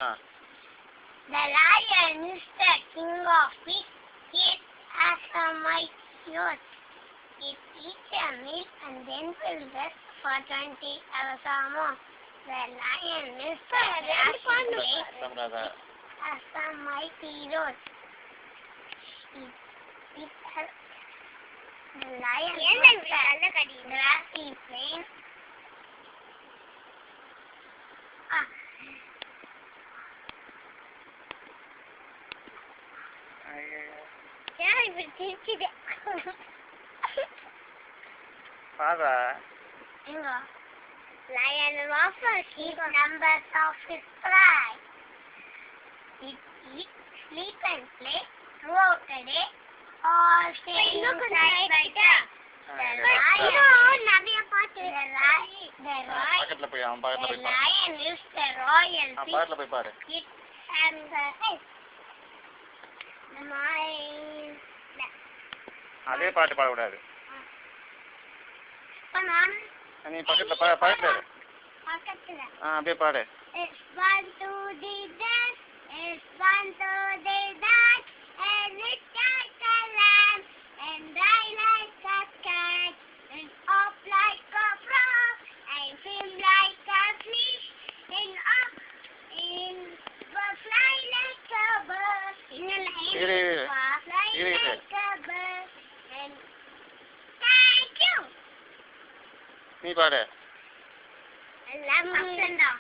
Ah. The lion is the king of it. It has a mighty youth. It eats a meal and then will rest for 20 hours or more. The lion is the Samrada. has a mighty youth. It has the lion is the grassy plain. Father. Lion offers numbers of his prey. It eats, sleep and play throughout the day, all staying inside by day. பக்கத்துல போய் அவன் பக்கத்துல போய் பாரு. lion is the royal அவன் பக்கத்துல போய் பாரு. it and the head. அதே பாட்டு பாடக்கூடாது. நீ பக்கத்துல பக்கத்துல அப்படியே பாடு. It's one to the dance, it's one to the dance, and it's like a lamb, and I like a cat, and up like a frog, and swim like a fish, and up, and fly like a bird, fly like a bird, and thank you. நீ பாடு. Lamb up and down.